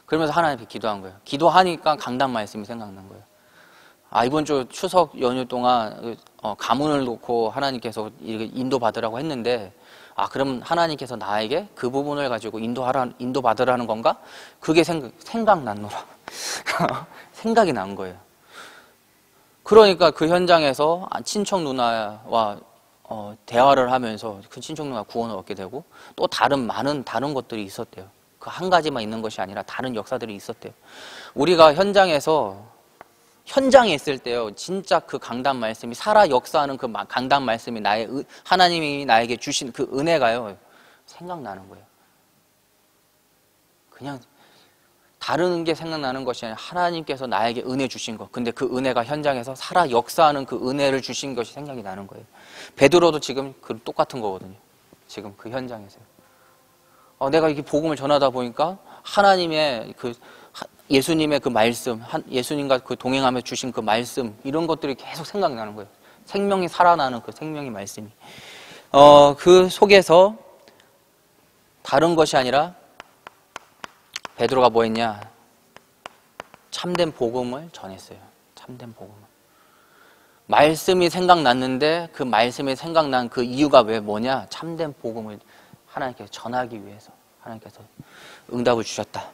그러면서 하나님께 기도한 거예요. 기도하니까 강단 말씀이 생각난 거예요. 이번 주 추석 연휴 동안 가문을 놓고 하나님께서 인도 받으라고 했는데 그럼 하나님께서 나에게 그 부분을 가지고 인도 받으라는 건가? 그게 생각났노라. 생각이 난 거예요. 그러니까 그 현장에서 친척 누나와 대화를 하면서 그 친척 누나 구원을 얻게 되고 또 많은 다른 것들이 있었대요. 그 한 가지만 있는 것이 아니라 다른 역사들이 있었대요. 우리가 현장에 있을 때요, 진짜 그 강단 말씀이 살아 역사하는 그 강단 말씀이 하나님이 나에게 주신 그 은혜가요, 생각나는 거예요. 그냥 다른 게 생각나는 것이 아니라 하나님께서 나에게 은혜 주신 것. 근데 그 은혜가 현장에서 살아 역사하는 그 은혜를 주신 것이 생각이 나는 거예요. 베드로도 지금 똑같은 거거든요. 지금 그 현장에서요. 내가 이렇게 복음을 전하다 보니까 하나님의 예수님의 그 말씀, 예수님과 그 동행하며 주신 그 말씀, 이런 것들이 계속 생각나는 거예요. 생명이 살아나는 그 생명의 말씀이. 그 속에서 다른 것이 아니라 베드로가 뭐 했냐? 참된 복음을 전했어요. 참된 복음을. 말씀이 생각났는데 그 말씀이 생각난 그 이유가 뭐냐? 참된 복음을 하나님께서 전하기 위해서 하나님께서 응답을 주셨다.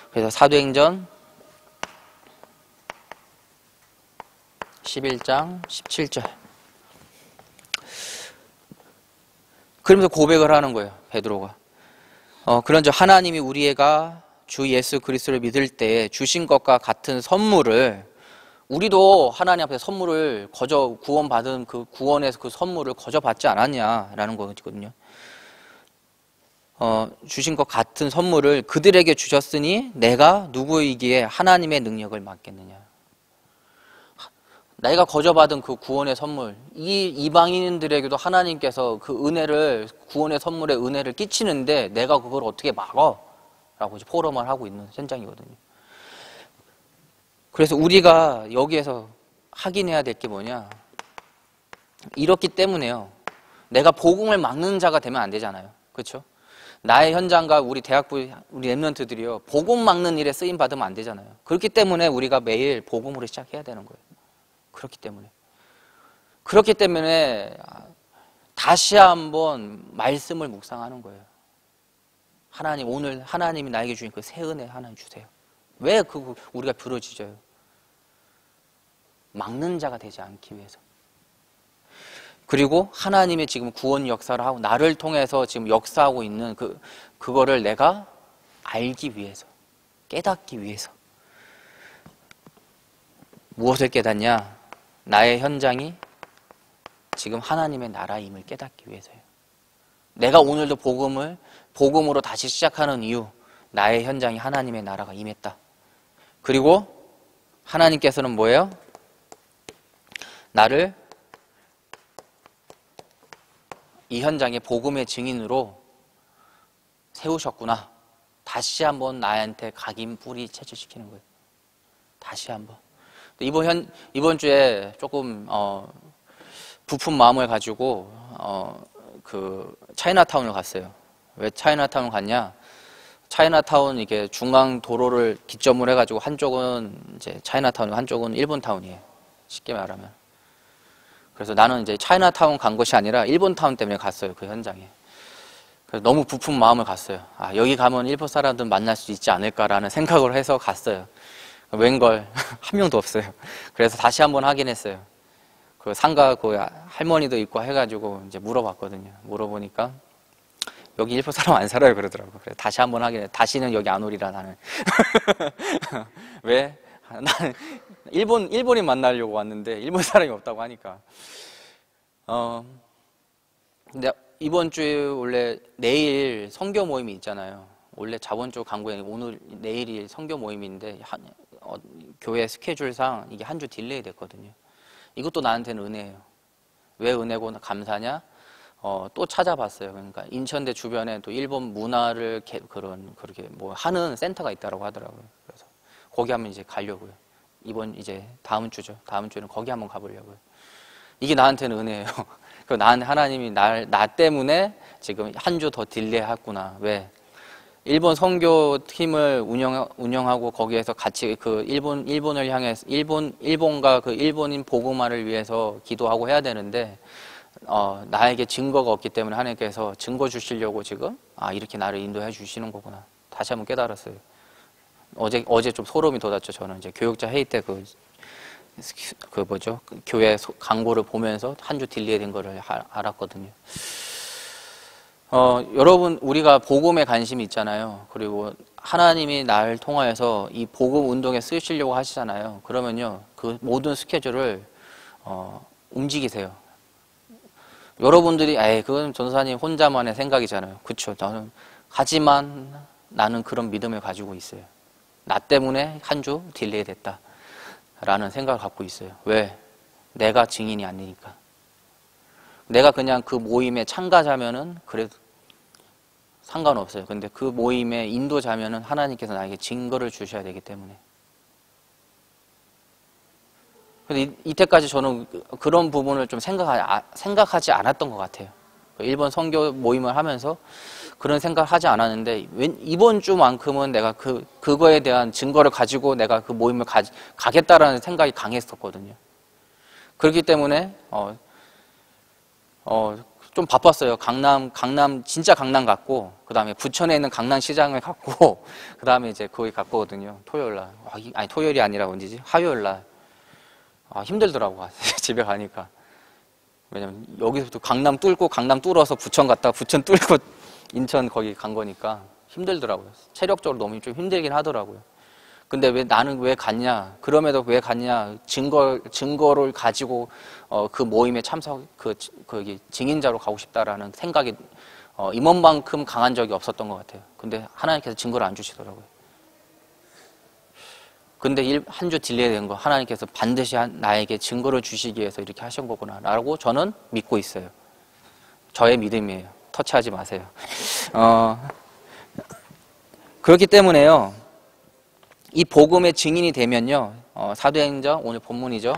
그래서 사도행전 11장 17절. 그러면서 고백을 하는 거예요, 베드로가. 그런즉 하나님이 우리가 주 예수 그리스도를 믿을 때 주신 것과 같은 선물을, 우리도 하나님 앞에 선물을 구원받은 그 구원에서 그 선물을 거저받지 않았냐라는 거거든요. 주신 것 같은 선물을 그들에게 주셨으니 내가 누구이기에 하나님의 능력을 맡겠느냐. 내가 거저받은 그 구원의 선물, 이 이방인들에게도 하나님께서 그 은혜를, 구원의 선물의 은혜를 끼치는데 내가 그걸 어떻게 막어? 라고 이제 포럼을 하고 있는 현장이거든요. 그래서 우리가 여기에서 확인해야 될 게 뭐냐? 이렇기 때문에요, 내가 복음을 막는 자가 되면 안 되잖아요. 그렇죠? 나의 현장과 우리 대학부, 우리 랩런트들이요, 복음 막는 일에 쓰임 받으면 안 되잖아요. 그렇기 때문에 우리가 매일 복음으로 시작해야 되는 거예요. 그렇기 때문에 다시 한번 말씀을 묵상하는 거예요. 하나님, 오늘 하나님이 나에게 주신 그 새 은혜 하나님 주세요. 왜 우리가 부르짖어요? 막는 자가 되지 않기 위해서. 그리고 하나님의 지금 구원 역사를 하고 나를 통해서 지금 역사하고 있는 그거를 내가 알기 위해서, 깨닫기 위해서. 무엇을 깨닫냐? 나의 현장이 지금 하나님의 나라임을 깨닫기 위해서예요. 내가 오늘도 복음으로 다시 시작하는 이유, 나의 현장이 하나님의 나라가 임했다. 그리고 하나님께서는 뭐예요? 나를 이 현장의 복음의 증인으로 세우셨구나. 다시 한번 나한테 각인 뿌리 채취시키는 거예요. 다시 한번. 이번 주에 조금 부푼 마음을 가지고 그 차이나타운을 갔어요. 왜 차이나타운을 갔냐? 차이나타운 이게 중앙 도로를 기점으로 해가지고 한쪽은 이제 차이나타운이고 한쪽은 일본타운이에요. 쉽게 말하면. 그래서 나는 이제 차이나타운 간 것이 아니라 일본타운 때문에 갔어요. 그 현장에. 그래서 너무 부푼 마음을 갔어요. 아, 여기 가면 일본 사람들 만날 수 있지 않을까라는 생각을 해서 갔어요. 웬걸 한 명도 없어요. 그래서 다시 한번 확인했어요. 그 상가 그 할머니도 있고 해가지고 이제 물어봤거든요. 물어보니까 여기 일본 사람 안 살아요 그러더라고. 그래서 다시 한번 확인해. 다시는 여기 안 오리라 나는. 왜? 나는 일본인 만나려고 왔는데 일본 사람이 없다고 하니까. 근데 이번 주에 원래 내일 선교 모임이 있잖아요. 원래 저번 주 강구에 오늘 내일이 선교 모임인데 교회 스케줄상 이게 한 주 딜레이 됐거든요. 이것도 나한테는 은혜예요. 왜 은혜고 감사냐? 또 찾아봤어요. 그러니까 인천대 주변에 또 일본 문화를 그렇게 뭐 하는 센터가 있다고 하더라고요. 그래서 거기 한번 이제 가려고요. 이제 다음 주죠. 다음 주에는 거기 한번 가보려고요. 이게 나한테는 은혜예요. 나한테 하나님이 나 때문에 지금 한 주 더 딜레이했구나. 왜? 일본 선교팀을 운영하고 거기에서 같이 그 일본을 향해서 일본과 그 일본인 복음화를 위해서 기도하고 해야 되는데 나에게 증거가 없기 때문에 하나님께서 증거 주시려고 지금 이렇게 나를 인도해 주시는 거구나. 다시 한번 깨달았어요. 어제 좀 소름이 돋았죠. 저는 이제 교육자 회의 때 교회 광고를 보면서 한 주 딜레이 된 거를 알았거든요. 여러분, 우리가 복음에 관심이 있잖아요. 그리고 하나님이 나를 통하여서 이 복음 운동에 쓰시려고 하시잖아요. 그러면요, 그 모든 스케줄을 움직이세요. 여러분들이 그건 전도사님 혼자만의 생각이잖아요. 그렇죠. 하지만 나는 그런 믿음을 가지고 있어요. 나 때문에 한 주 딜레이 됐다 라는 생각을 갖고 있어요. 왜? 내가 증인이 아니니까. 내가 그냥 그 모임에 참가자면은 그래도 상관없어요. 근데 그 모임에 인도자면은 하나님께서 나에게 증거를 주셔야 되기 때문에. 근데 이때까지 저는 그런 부분을 좀 생각하지 않았던 것 같아요. 일본 선교 모임을 하면서 그런 생각을 하지 않았는데 이번 주만큼은 내가 그거에 대한 증거를 가지고 내가 그 모임을 가겠다라는 생각이 강했었거든요. 그렇기 때문에 좀 바빴어요. 강남 진짜 강남 갔고, 그 다음에 부천에 있는 강남시장을 갔고, 그 다음에 이제 거기 갔거든요. 토요일날. 아니 토요일이 아니라 언제지? 화요일날. 힘들더라고 집에 가니까. 왜냐면 여기서부터 강남 뚫어서 부천 갔다가 부천 뚫고 인천 거기 간 거니까 힘들더라고요. 체력적으로 너무 좀 힘들긴 하더라고요. 근데 나는 왜 갔냐? 그럼에도 왜 갔냐? 증거를 가지고 그 모임에 거기 증인자로 가고 싶다라는 생각이 임원만큼 강한 적이 없었던 것 같아요. 근데 하나님께서 증거를 안 주시더라고요. 근데 한 주 딜레이 된 거 하나님께서 반드시 나에게 증거를 주시기 위해서 이렇게 하신 거구나 라고 저는 믿고 있어요. 저의 믿음이에요. 터치하지 마세요. 그렇기 때문에요. 이 복음의 증인이 되면요. 사도행전 오늘 본문이죠.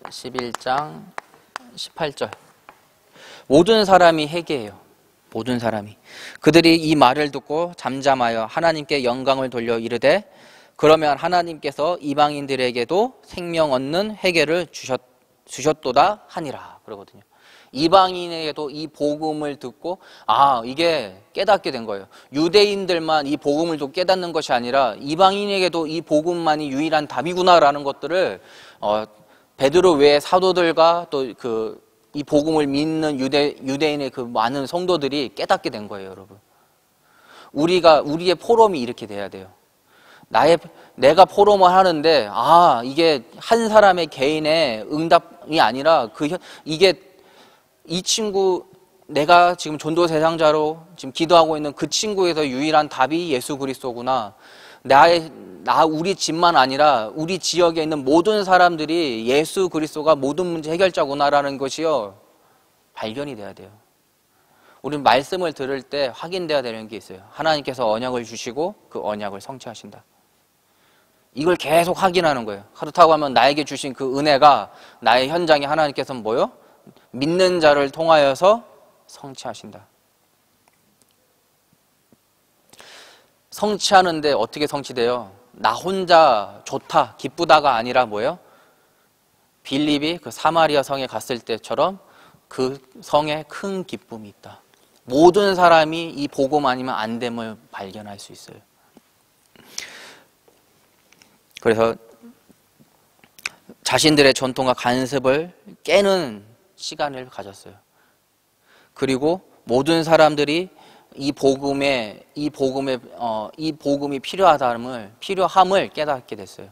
11장 18절. 모든 사람이 회개해요. 모든 사람이. 그들이 이 말을 듣고 잠잠하여 하나님께 영광을 돌려 이르되 그러면 하나님께서 이방인들에게도 생명 얻는 회개를 주셨도다 하니라. 그러거든요. 이방인에게도 이 복음을 듣고 이게 깨닫게 된 거예요. 유대인들만 이 복음을 또 깨닫는 것이 아니라 이방인에게도 이 복음만이 유일한 답이구나라는 것들을 베드로 외의 사도들과 또 이 복음을 믿는 유대인의 그 많은 성도들이 깨닫게 된 거예요, 여러분. 우리의 포럼이 이렇게 돼야 돼요. 내가 포럼을 하는데, 이게 한 사람의 개인의 응답이 아니라, 이게 이 친구, 내가 지금 전도 대상자로 지금 기도하고 있는 그 친구에서 유일한 답이 예수 그리스도구나. 우리 집만 아니라 우리 지역에 있는 모든 사람들이 예수 그리스도가 모든 문제 해결자구나라는 것이요, 발견이 돼야 돼요. 우리는 말씀을 들을 때 확인돼야 되는 게 있어요. 하나님께서 언약을 주시고 그 언약을 성취하신다. 이걸 계속 확인하는 거예요. 그렇다고 하면 나에게 주신 그 은혜가 나의 현장에 하나님께서는 뭐요? 믿는 자를 통하여서 성취하신다. 성취하는데 어떻게 성취돼요? 나 혼자 좋다, 기쁘다가 아니라 뭐예요? 빌립이 그 사마리아 성에 갔을 때처럼 그 성에 큰 기쁨이 있다. 모든 사람이 이 복음 아니면 안 됨을 발견할 수 있어요. 그래서 자신들의 전통과 간섭을 깨는 시간을 가졌어요. 그리고 모든 사람들이 이 복음이 필요함을 깨닫게 됐어요.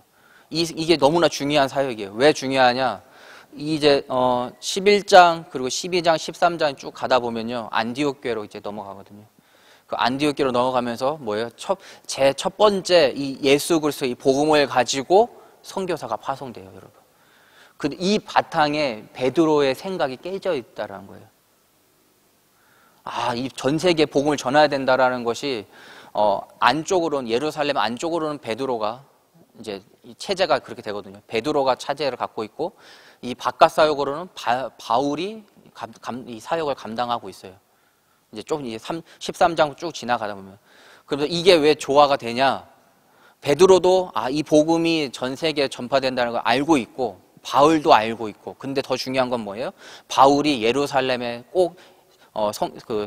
이게 너무나 중요한 사역이에요. 왜 중요하냐? 이제 11장 그리고 12장 13장 쭉 가다 보면요, 안디옥 교회로 이제 넘어가거든요. 그 안디옥 교회로 넘어가면서 뭐예요? 제 첫 번째 이 예수 그리스도의 이 복음을 가지고 선교사가 파송돼요, 여러분. 이 바탕에 베드로의 생각이 깨져 있다라는 거예요. 이 전 세계에 복음을 전해야 된다라는 것이 안쪽으로는, 예루살렘 안쪽으로는 베드로가 이제 이 체제가 그렇게 되거든요. 베드로가 차제를 갖고 있고, 이 바깥 사역으로는 바울이 이 사역을 감당하고 있어요. 이제 좀 13장 쭉 지나가다 보면. 그래서 이게 왜 조화가 되냐? 베드로도 이 복음이 전 세계에 전파된다는 걸 알고 있고, 바울도 알고 있고, 근데 더 중요한 건 뭐예요? 바울이 예루살렘에 꼭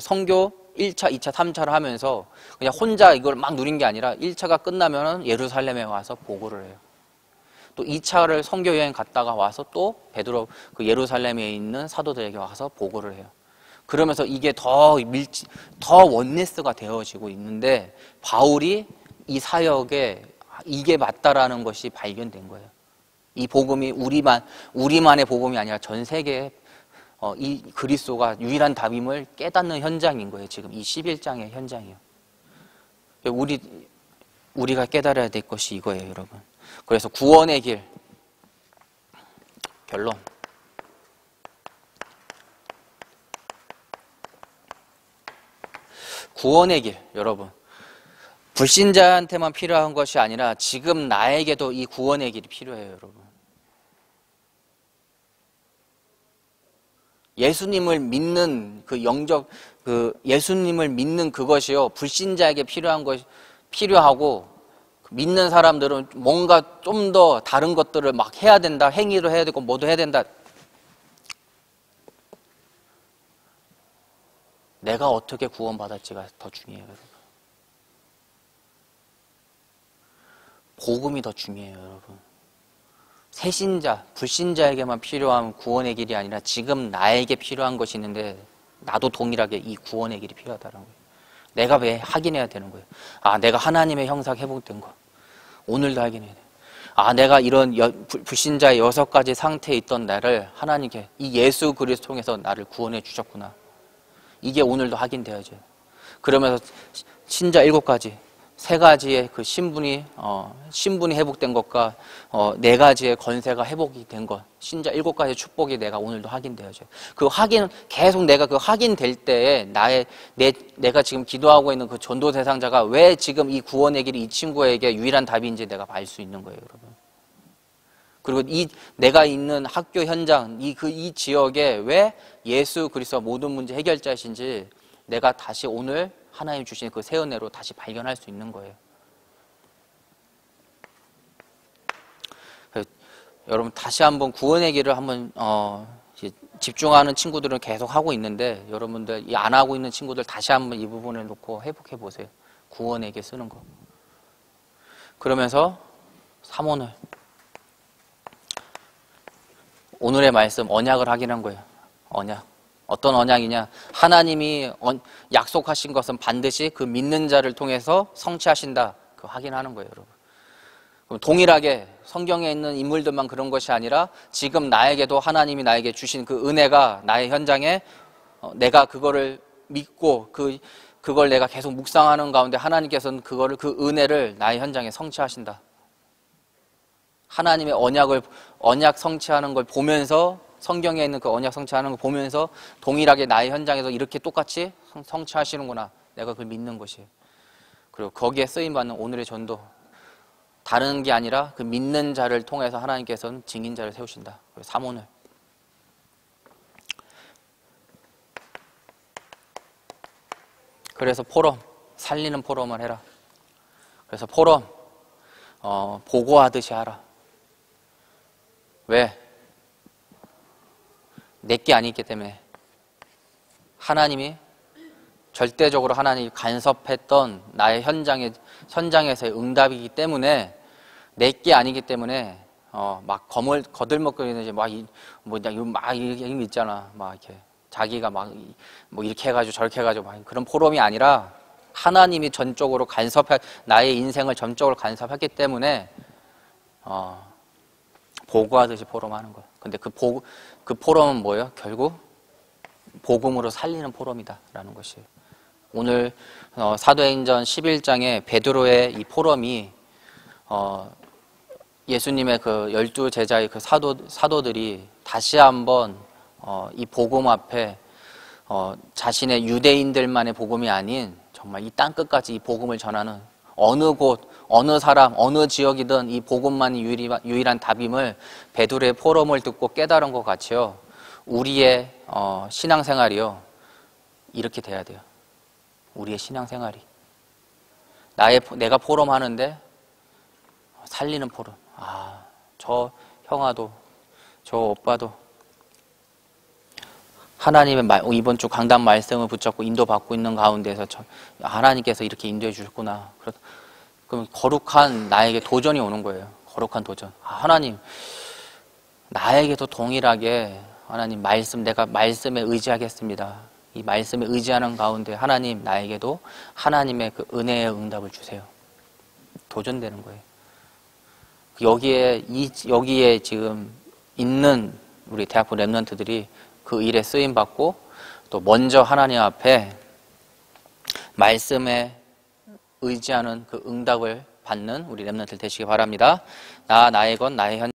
선교 1차, 2차, 3차를 하면서 그냥 혼자 이걸 막 누린 게 아니라 1차가 끝나면 예루살렘에 와서 보고를 해요. 또 2차를 선교 여행 갔다가 와서 또 베드로 그 예루살렘에 있는 사도들에게 와서 보고를 해요. 그러면서 이게 더 원네스가 되어지고 있는데, 바울이 이 사역에 이게 맞다라는 것이 발견된 거예요. 이 복음이 우리만의 복음이 아니라 전 세계에 이 그리스도가 유일한 답임을 깨닫는 현장인 거예요. 지금 이 11장의 현장이에요. 우리가 깨달아야 될 것이 이거예요, 여러분. 그래서 구원의 길, 결론. 구원의 길, 여러분. 불신자한테만 필요한 것이 아니라 지금 나에게도 이 구원의 길이 필요해요, 여러분. 예수님을 믿는 예수님을 믿는 그것이요, 불신자에게 필요하고, 믿는 사람들은 뭔가 좀 더 다른 것들을 막 해야 된다, 행위를 해야 되고, 뭐도 해야 된다. 내가 어떻게 구원받았지가 더 중요해요, 여러분. 복음이 더 중요해요, 여러분. 새신자, 불신자에게만 필요한 구원의 길이 아니라 지금 나에게 필요한 것이 있는데, 나도 동일하게 이 구원의 길이 필요하다는 거예요. 내가 왜 확인해야 되는 거예요? 내가 하나님의 형상 회복된 거. 오늘도 확인해야 돼요. 내가 이런 불신자의 6가지 상태에 있던 나를 하나님께 이 예수 그리스도 통해서 나를 구원해 주셨구나. 이게 오늘도 확인되어야죠. 그러면서 신자 7가지, 3가지의 그 신분이 회복된 것과 4가지의 건세가 회복이 된 것, 신자 7가지의 축복이 내가 오늘도 확인되어져요. 그 확인, 계속 내가 그 확인될 때에 내가 지금 기도하고 있는 그 전도 대상자가 왜 지금 이 구원의 길이 이 친구에게 유일한 답인지 내가 알 수 있는 거예요, 여러분. 그리고 내가 있는 학교 현장, 이 지역에 왜 예수 그리스도 모든 문제 해결자이신지 내가 다시 오늘 하나님 주신 그 새 은혜로 다시 발견할 수 있는 거예요. 여러분, 다시 한번 구원의 길을 한번 집중하는 친구들은 계속 하고 있는데 여러분들 이 안 하고 있는 친구들 다시 한번 이 부분을 놓고 회복해 보세요. 구원에게 쓰는 거. 그러면서 3오늘 오늘의 말씀 언약을 확인한 거예요. 언약. 어떤 언약이냐? 하나님이 약속하신 것은 반드시 그 믿는 자를 통해서 성취하신다. 그 확인하는 거예요, 여러분. 그럼 동일하게 성경에 있는 인물들만 그런 것이 아니라 지금 나에게도 하나님이 나에게 주신 그 은혜가 나의 현장에 내가 그거를 믿고 그걸 내가 계속 묵상하는 가운데 하나님께서는 그 은혜를 나의 현장에 성취하신다. 하나님의 언약 성취하는 걸 보면서 성경에 있는 그 언약 성취하는 걸 보면서 동일하게 나의 현장에서 이렇게 똑같이 성취하시는구나. 내가 그걸 믿는 것이에요. 그리고 거기에 쓰임받는 오늘의 전도. 다른 게 아니라 그 믿는 자를 통해서 하나님께서는 증인자를 세우신다. 3오늘. 그래서 포럼, 살리는 포럼을 해라. 그래서 포럼, 보고하듯이 하라. 왜? 내게 아니기 때문에. 하나님이 절대적으로 하나님이 간섭했던 나의 현장에서의 응답이기 때문에 내게 아니기 때문에 막 거들먹거리는 막 이렇게 있잖아. 막 이렇게 자기가 막 뭐 이렇게 해가지고 저렇게 해가지고 막 그런 포럼이 아니라 하나님이 전적으로 나의 인생을 전적으로 간섭했기 때문에 보고하듯이 포럼하는 거야. 근데 그 포럼은 뭐예요? 결국 복음으로 살리는 포럼이다라는 것이에요. 오늘 사도행전 11장에 베드로의 이 포럼이 예수님의 그 12제자의 그 사도들이 다시 한번 이 복음 앞에 자신의 유대인들만의 복음이 아닌 정말 이 땅끝까지 이 복음을 전하는 어느 곳, 어느 사람, 어느 지역이든 이 복음만이 유일한 답임을 베드로의 포럼을 듣고 깨달은 것 같이요. 우리의 신앙생활이요. 이렇게 돼야 돼요. 우리의 신앙생활이. 내가 포럼하는데 살리는 포럼. 저 형아도, 저 오빠도 하나님의 이번 주 강단 말씀을 붙잡고 인도받고 있는 가운데서 하나님께서 이렇게 인도해 주셨구나. 그럼 거룩한 나에게 도전이 오는 거예요. 거룩한 도전. 하나님, 나에게도 동일하게 하나님 내가 말씀에 의지하겠습니다. 이 말씀에 의지하는 가운데 하나님 나에게도 하나님의 그 은혜의 응답을 주세요. 도전되는 거예요. 여기에 지금 있는 우리 대학부 랩런트들이 그 일에 쓰임 받고 또 먼저 하나님 앞에 말씀에 의지하는 그 응답을 받는 우리 랩런트들 되시기 바랍니다. 나의 것 나의 현